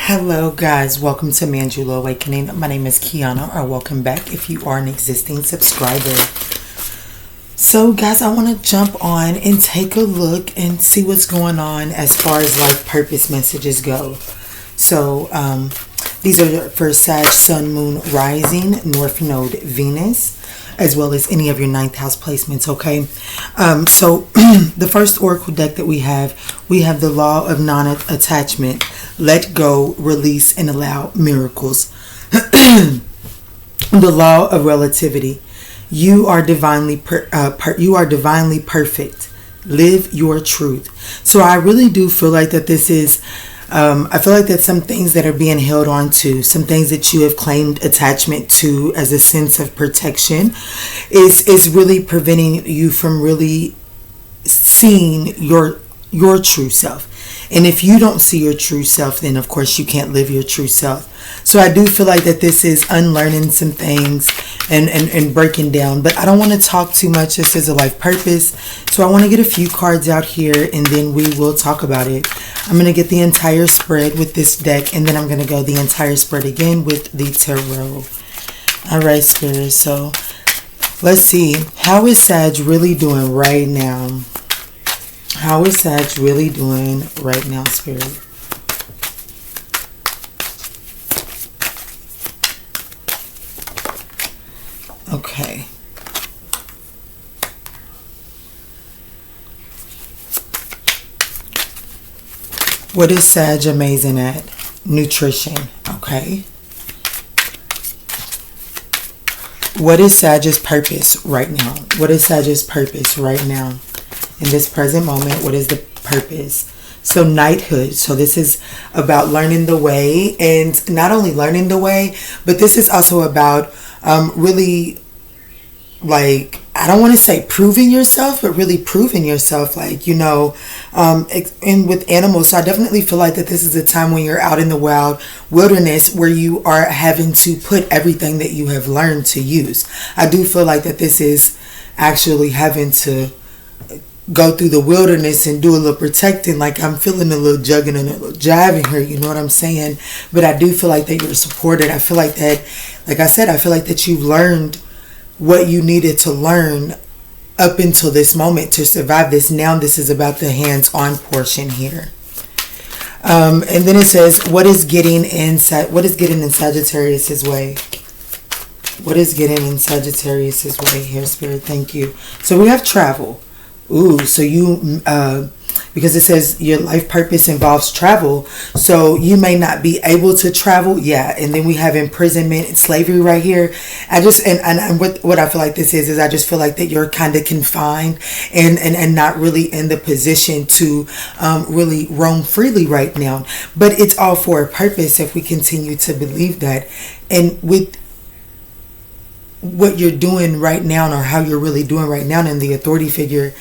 Hello guys, welcome to ManjulaAwakening. My name is Kiana, or welcome back if you are an existing subscriber. So guys, I want to jump on and take a look and see what's going on as far as life purpose messages go. So these are for Sag, Sun, Moon, Rising, North Node, Venus, as well as any of your ninth house placements, okay? So the first oracle deck that we have the law of non-attachment. Let go, release, and allow miracles. The law of relativity. You are divinely perfect. Live your truth. So I really do feel like that this is I feel like that some things that are being held on to, some things that you have claimed attachment to as a sense of protection is really preventing you from really seeing your true self. And if you don't see your true self, then of course you can't live your true self. So I do feel like that this is unlearning some things and breaking down. But I don't want to talk too much. This is a life purpose. So I want to get a few cards out here and then we will talk about it. I'm going to get the entire spread with this deck. And then I'm going to go the entire spread again with the tarot. Alright, Spirit. So let's see. How is Sag really doing right now? How is Sag really doing right now, Spirit? Okay. What is Sag amazing at? Nutrition. Okay. What is Sag's purpose right now? What is Sag's purpose right now? In this present moment, what is the purpose? So knighthood. So this is about learning the way, and not only learning the way, but this is also about really, like, I don't want to say proving yourself, but really proving yourself, like, you know, and with animals. So I definitely feel like that this is a time when you're out in the wild wilderness where you are having to put everything that you have learned to use. I do feel like that this is actually having to go through the wilderness and do a little protecting. Like, I'm feeling a little jugging and a little jiving here, you know what I'm saying? But I do feel like that you're supported. I feel like that, like I said, I feel like that you've learned what you needed to learn up until this moment to survive this. Now this is about the hands-on portion here. And then it says, what is getting in Sagittarius's way? What is getting in Sagittarius's way here, Spirit? Thank you. So we have travel. Ooh, so you, because it says your life purpose involves travel, so you may not be able to travel. Yeah, and then we have imprisonment and slavery right here. I just, and what I feel like this is I just feel like that you're kind of confined and not really in the position to really roam freely right now. But it's all for a purpose if we continue to believe that. And with what you're doing right now, or how you're really doing right now, and the authority figure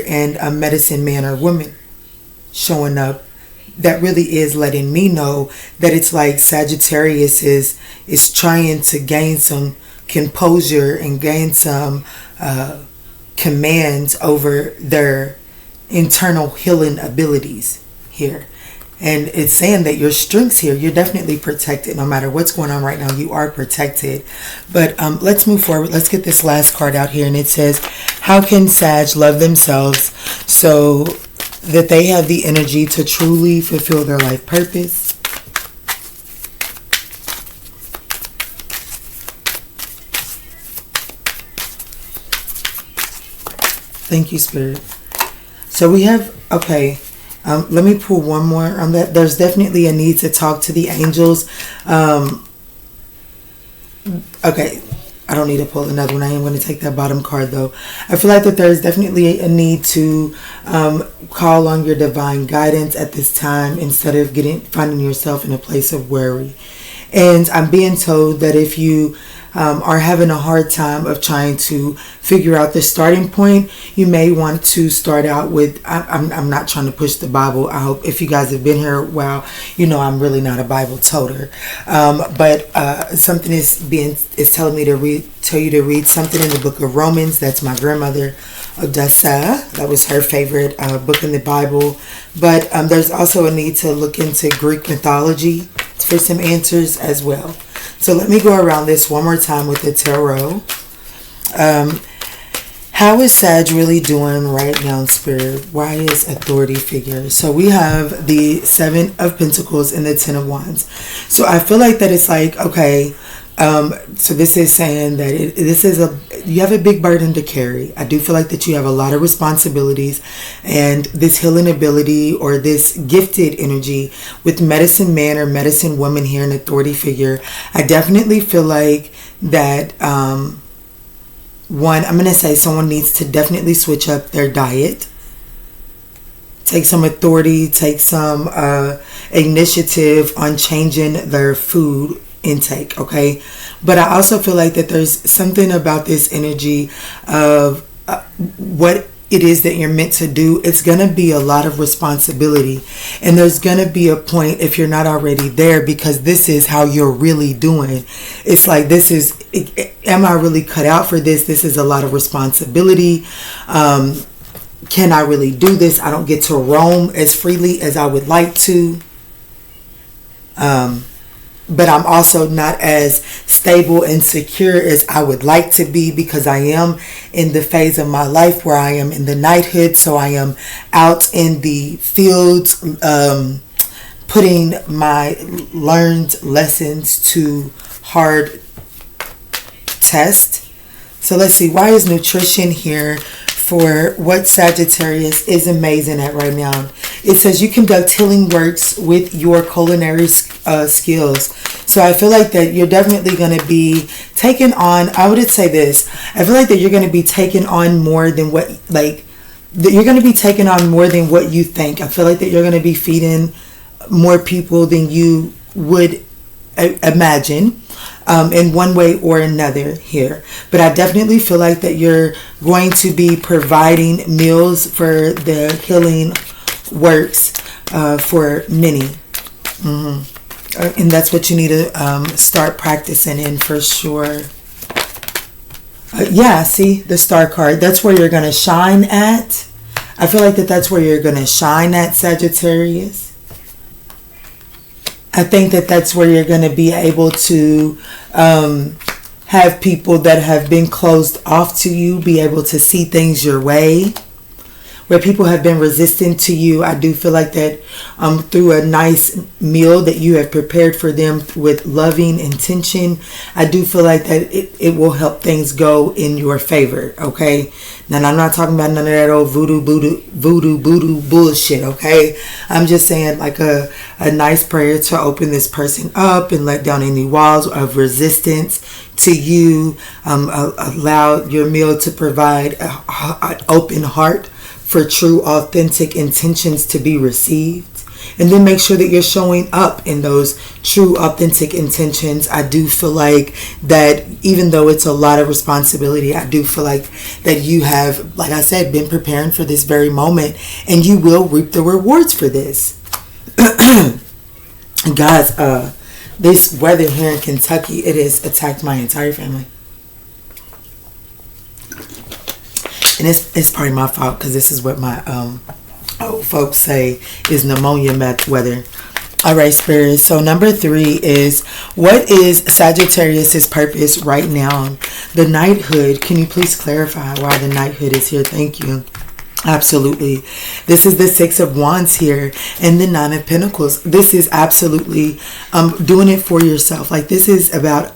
and a medicine man or woman showing up, that really is letting me know that it's like Sagittarius is trying to gain some composure and gain some commands over their internal healing abilities here. And it's saying that your strengths here, you're definitely protected. No matter what's going on right now, you are protected. But let's move forward. Let's get this last card out here. And it says, how can Sag love themselves so that they have the energy to truly fulfill their life purpose? Thank you, Spirit. So we have, okay. Let me pull one more on that. There's definitely a need to talk to the angels. Okay, I don't need to pull another one. I am going to take that bottom card though. I feel like that there's definitely a need to call on your divine guidance at this time instead of finding yourself in a place of worry. And I'm being told that if you are having a hard time of trying to figure out the starting point, you may want to start out with, I'm not trying to push the Bible. I hope if you guys have been here a while, you know I'm really not a Bible toter. But something is telling me to tell you to read something in the book of Romans. That's my grandmother Odessa. That was her favorite book in the Bible. But there's also a need to look into Greek mythology for some answers as well. So let me go around this one more time with the tarot. How is Sag really doing right now, Spirit? Why is authority figure? So we have the 7 of Pentacles and the 10 of Wands. So I feel like that it's like, okay, so this is saying that you have a big burden to carry. I do feel like that you have a lot of responsibilities, and this healing ability or this gifted energy with medicine man or medicine woman here, an authority figure. I definitely feel like that, one, I'm going to say someone needs to definitely switch up their diet. Take some authority, take some initiative on changing their food intake, okay? But I also feel like that there's something about this energy of what it is that you're meant to do. It's going to be a lot of responsibility, and there's going to be a point if you're not already there, because this is how you're really doing. It's like, am I really cut out for this? This is a lot of responsibility. Can I really do this? I don't get to roam as freely as I would like to. But I'm also not as stable and secure as I would like to be, because I am in the phase of my life where I am in the knighthood. So I am out in the fields, putting my learned lessons to hard test. So let's see, why is nutrition here for what Sagittarius is amazing at right now? It says you conduct healing works with your culinary skills. So I feel like that you're definitely going to be taking on, I would say this, I feel like that you're going to be taking on more than what, that you're going to be taking on more than what you think. I feel like that you're going to be feeding more people than you would imagine. In one way or another here. But I definitely feel like that you're going to be providing meals for the healing works for many. And that's what you need to start practicing in for sure. Yeah, see the star card. That's where you're going to shine at. I feel like that's where you're going to shine at, Sagittarius. I think that's where you're going to be able to have people that have been closed off to you be able to see things your way. Where people have been resistant to you, I do feel like that through a nice meal that you have prepared for them with loving intention, I do feel like that it will help things go in your favor, okay? Now, I'm not talking about none of that old voodoo bullshit, okay? I'm just saying like a nice prayer to open this person up and let down any walls of resistance to you. Allow your meal to provide an open heart for true, authentic intentions to be received. And then make sure that you're showing up in those true, authentic intentions. I do feel like that even though it's a lot of responsibility, I do feel like that you have, like I said, been preparing for this very moment, and you will reap the rewards for this. Guys, this weather here in Kentucky, it has attacked my entire family. And it's probably my fault, because this is what my old folks say is pneumonia meth weather. All right, Spirit. So number 3 is, what is Sagittarius's purpose right now? The knighthood. Can you please clarify why the knighthood is here? Thank you. Absolutely. This is the 6 of Wands here and the 9 of Pentacles. This is absolutely doing it for yourself. Like, this is about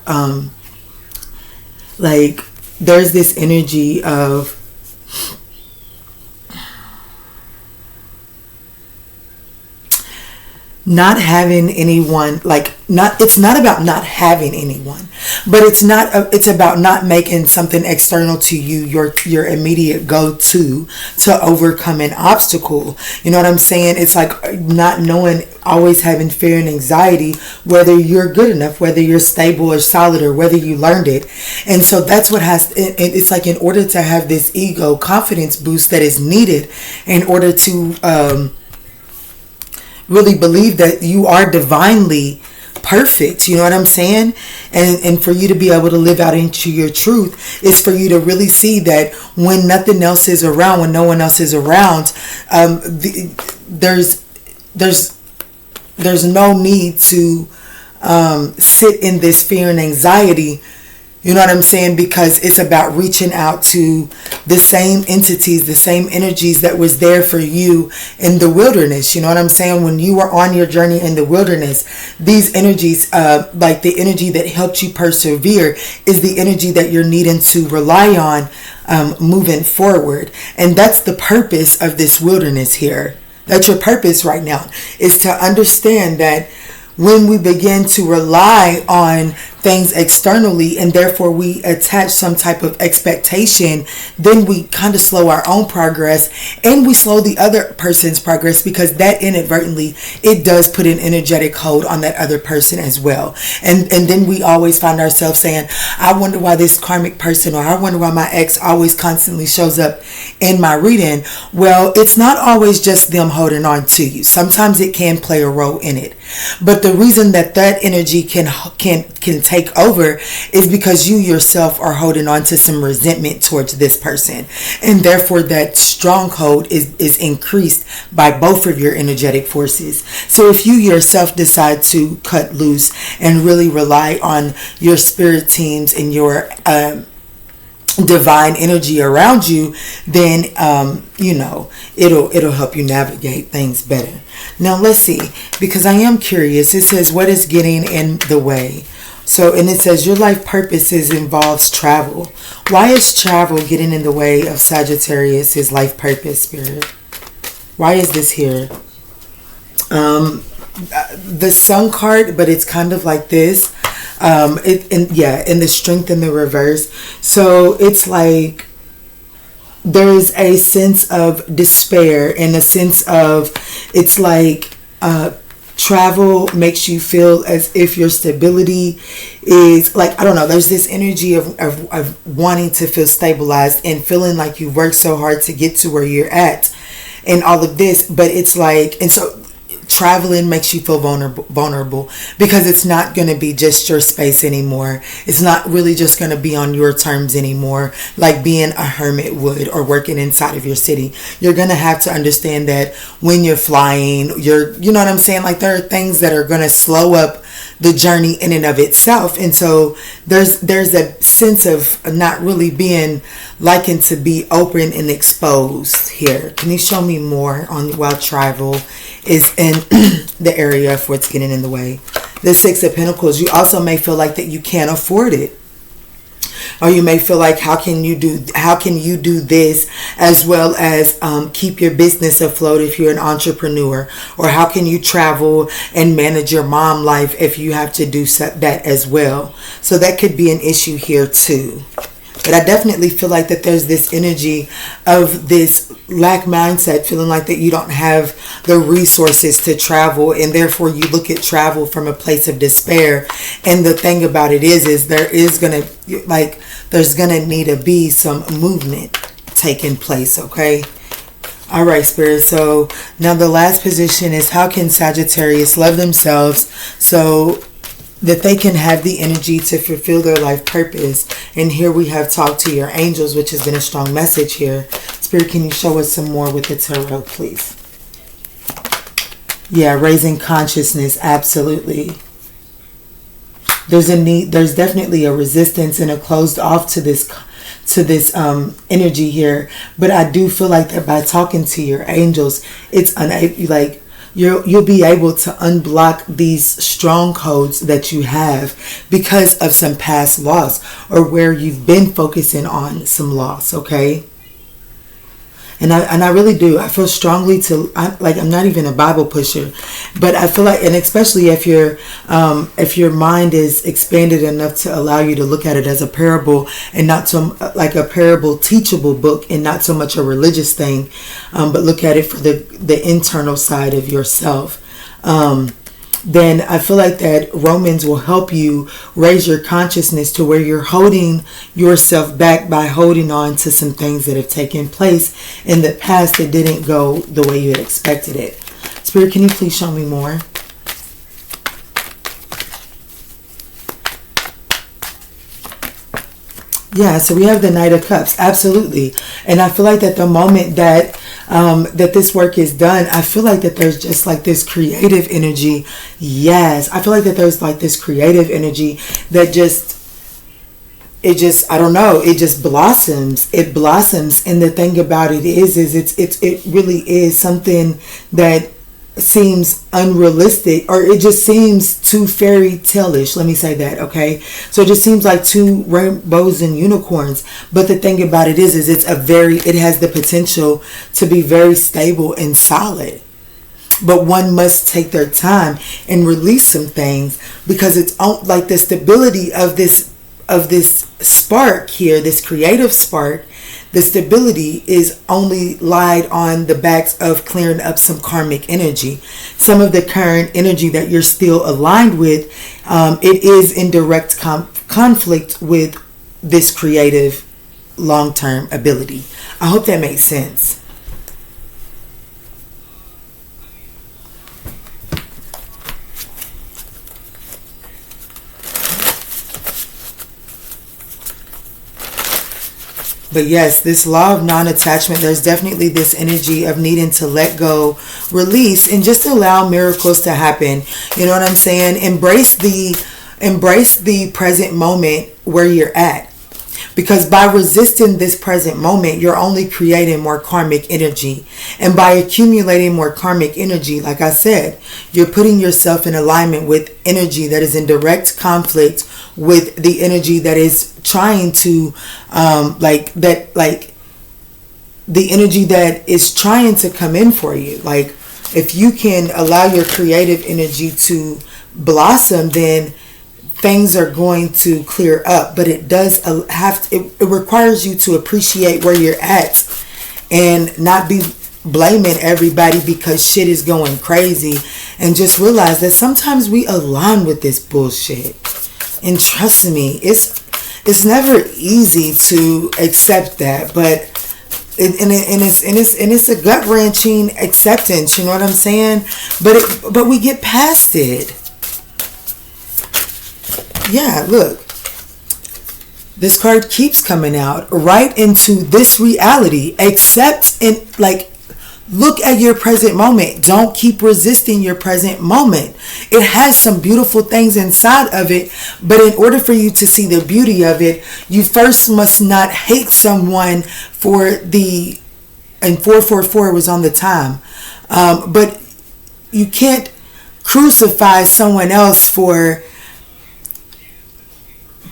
there's this energy of not having anyone, it's not about not having anyone, but it's about not making something external to you your immediate go-to to overcome an obstacle. You know what I'm saying? It's like not knowing, always having fear and anxiety whether you're good enough, whether you're stable or solid, or whether you learned it. And so that's what it's like, in order to have this ego confidence boost that is needed in order to really believe that you are divinely perfect. You know what I'm saying? And for you to be able to live out into your truth is for you to really see that when nothing else is around, when no one else is around, there's no need to sit in this fear and anxiety. You know what I'm saying? Because it's about reaching out to the same entities, the same energies that was there for you in the wilderness. You know what I'm saying? When you were on your journey in the wilderness, these energies, like the energy that helped you persevere, is the energy that you're needing to rely on moving forward. And that's the purpose of this wilderness here. That's your purpose right now, is to understand that when we begin to rely on things externally and therefore we attach some type of expectation, then we kind of slow our own progress and we slow the other person's progress, because that inadvertently, it does put an energetic hold on that other person as well. And then we always find ourselves saying, I wonder why this karmic person, or I wonder why my ex always constantly shows up in my reading. Well, it's not always just them holding on to you. Sometimes it can play a role in it. But the reason that energy can take over is because you yourself are holding on to some resentment towards this person, and therefore that stronghold is increased by both of your energetic forces. So if you yourself decide to cut loose and really rely on your spirit teams and your divine energy around you, then it'll help you navigate things better. Now let's see, because I am curious. It says, what is getting in the way? So, and it says your life purposes involves travel. Why is travel getting in the way of Sagittarius' life purpose, Spirit? Why is this here? The Sun card, but it's kind of like this. In the Strength in the reverse. So it's like there's a sense of despair and a sense of, it's like travel makes you feel as if your stability is like, I don't know, there's this energy of wanting to feel stabilized and feeling like you worked so hard to get to where you're at and all of this. But it's like, and so traveling makes you feel vulnerable because it's not going to be just your space anymore. It's not really just going to be on your terms anymore, like being a hermit would or working inside of your city. You're going to have to understand that when you're flying, you know what I'm saying? Like there are things that are going to slow up the journey in and of itself. And so there's a sense of not really being likened to be open and exposed here. Can you show me more on why travel is in the area of what's getting in the way? The Six of Pentacles, you also may feel like that you can't afford it. Or you may feel like, how can you do this as well as keep your business afloat if you're an entrepreneur? Or how can you travel and manage your mom life if you have to do that as well? So that could be an issue here too. But I definitely feel like that there's this energy of this lack mindset, feeling like that you don't have the resources to travel, and therefore you look at travel from a place of despair. And the thing about it is there's gonna need to be some movement taking place, okay? All right, Spirit. So now the last position is, how can Sagittarius love themselves so that they can have the energy to fulfill their life purpose? And here we have talk to your angels, which has been a strong message here. Spirit, can you show us some more with the tarot, please? Yeah, raising consciousness, absolutely. There's a need, there's definitely a resistance and a closed off to this energy here. But I do feel like that by talking to your angels, it's like you'll be able to unblock these strongholds that you have because of some past loss or where you've been focusing on some loss, okay? And I really do. I feel strongly I'm not even a Bible pusher, but I feel like, and especially if your mind is expanded enough to allow you to look at it as a parable and not so like a parable teachable book and not so much a religious thing, but look at it for the internal side of yourself. Then I feel like that Romans will help you raise your consciousness to where you're holding yourself back by holding on to some things that have taken place in the past that didn't go the way you had expected it. Spirit, can you please show me more? Yeah, so we have the Knight of Cups, absolutely. And I feel like that the moment that that this work is done, I feel like that there's just like this creative energy. Yes, I feel like that there's like this creative energy that I don't know, it just blossoms. It blossoms, and the thing about it is it really is something that seems unrealistic, or it just seems too fairy tale-ish. Let me say that, okay? So it just seems like two rainbows and unicorns. But the thing about it is it has the potential to be very stable and solid. But one must take their time and release some things, because it's like the stability of this spark here, this creative spark. The stability is only lied on the backs of clearing up some karmic energy. Some of the current energy that you're still aligned with, it is in direct conflict with this creative long-term ability. I hope that makes sense. But yes, this law of non-attachment, there's definitely this energy of needing to let go, release, and just allow miracles to happen. You know what I'm saying? Embrace the present moment where you're at. Because by resisting this present moment, you're only creating more karmic energy. And by accumulating more karmic energy, like I said, you're putting yourself in alignment with energy that is in direct conflict with the energy that is trying to, the energy that is trying to come in for you. Like, if you can allow your creative energy to blossom, then things are going to clear up. But it does it requires you to appreciate where you're at and not be blaming everybody because shit is going crazy, and just realize that sometimes we align with this bullshit. And trust me, it's never easy to accept that, but it's a gut wrenching acceptance. You know what I'm saying? But we get past it. Yeah, look. This card keeps coming out right into this reality. Accept and look at your present moment. Don't keep resisting your present moment. It has some beautiful things inside of it, but in order for you to see the beauty of it, you first must not hate someone and 444 was on the time. But you can't crucify someone else for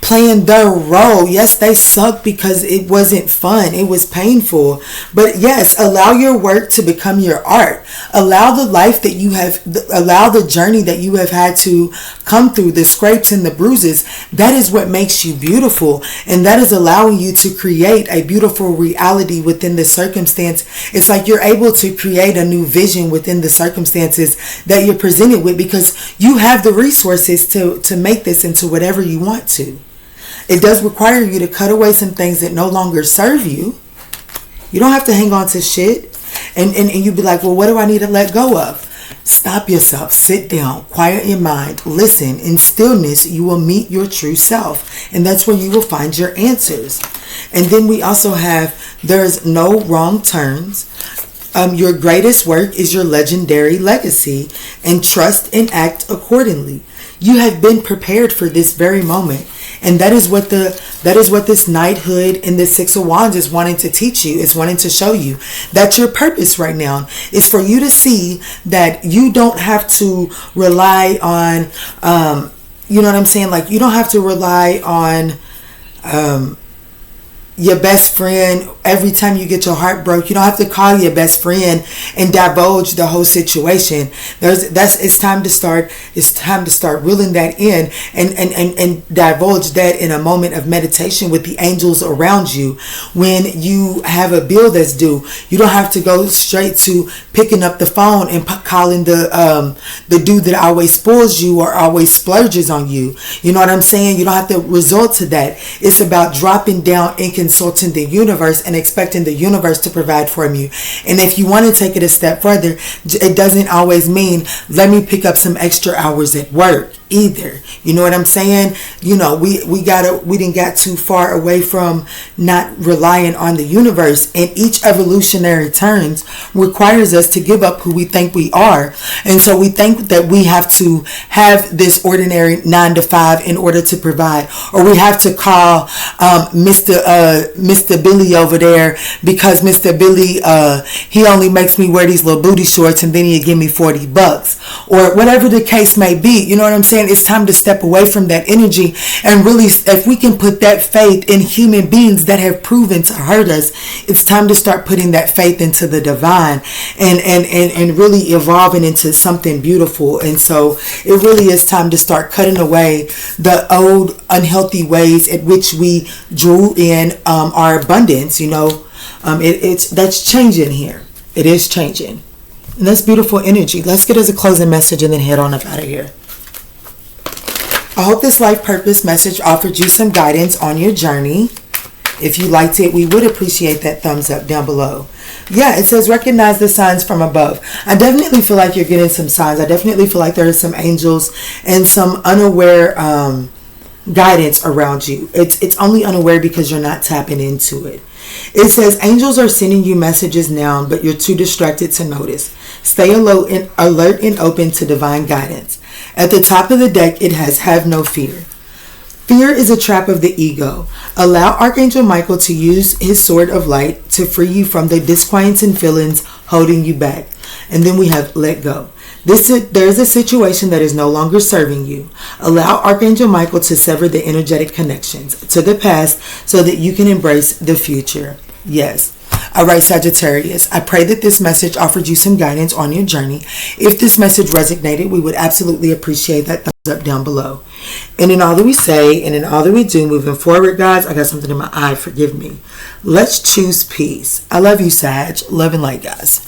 playing their role. Yes, they suck because it wasn't fun. It was painful. But yes, allow your work to become your art. Allow the life that you have, allow the journey that you have had to come through, the scrapes and the bruises. That is what makes you beautiful. And that is allowing you to create a beautiful reality within the circumstance. It's like you're able to create a new vision within the circumstances that you're presented with, because you have the resources to make this into whatever you want to. It does require you to cut away some things that no longer serve you. You don't have to hang on to shit. And you be like, well, what do I need to let go of? Stop yourself. Sit down. Quiet your mind. Listen. In stillness, you will meet your true self. And that's where you will find your answers. And then we also have, there's no wrong turns. Your greatest work is your legendary legacy. And trust and act accordingly. You have been prepared for this very moment. And that is what this knighthood and this Six of Wands is wanting to teach you. It's wanting to show you that your purpose right now is for you to see that you don't have to rely on, you know what I'm saying? Like, you don't have to rely on your best friend every time you get your heart broke. You don't have to call your best friend and divulge the whole situation. It's time to start reeling that in and divulge that in a moment of meditation with the angels around you. When you have a bill that's due, you don't have to go straight to picking up the phone and calling the dude that always spoils you or always splurges on you. You know what I'm saying? You don't have to resort to that. It's about dropping down and consulting the universe and expecting the universe to provide for you. And if you want to take it a step further, it doesn't always mean let me pick up some extra hours at work. either. You know what I'm saying? You know, we didn't get too far away from not relying on the universe, and each evolutionary turns requires us to give up who we think we are. And so we think that we have to have this ordinary 9 to 5 in order to provide, or we have to call Mr. Billy over there, because Mr. Billy he only makes me wear these little booty shorts, and then he'll give me $40, or whatever the case may be. You know what I'm saying? It's time to step away from that energy, and really, if we can put that faith in human beings that have proven to hurt us, it's time to start putting that faith into the divine, and really evolving into something beautiful. And so it really is time to start cutting away the old unhealthy ways at which we drew in our abundance. You know, that's changing here. It is changing. And that's beautiful energy. Let's get as a closing message and then head on up out of here. I hope this life purpose message offered you some guidance on your journey. If you liked it, we would appreciate that thumbs up down below. Yeah, it says recognize the signs from above. I definitely feel like you're getting some signs. I definitely feel like there are some angels and some unaware guidance around you. It's only unaware because you're not tapping into it. It says angels are sending you messages now, but you're too distracted to notice. Stay alert and open to divine guidance. At the top of the deck, it has have no fear. Fear is a trap of the ego. Allow Archangel Michael to use his sword of light to free you from the disquieting feelings holding you back. And then we have let go. There is a situation that is no longer serving you. Allow Archangel Michael to sever the energetic connections to the past so that you can embrace the future. Yes. All right, Sagittarius, I pray that this message offered you some guidance on your journey. If this message resonated, we would absolutely appreciate that thumbs up down below. And in all that we say and in all that we do moving forward, guys, I got something in my eye. Forgive me. Let's choose peace. I love you, Sag. Love and light, guys.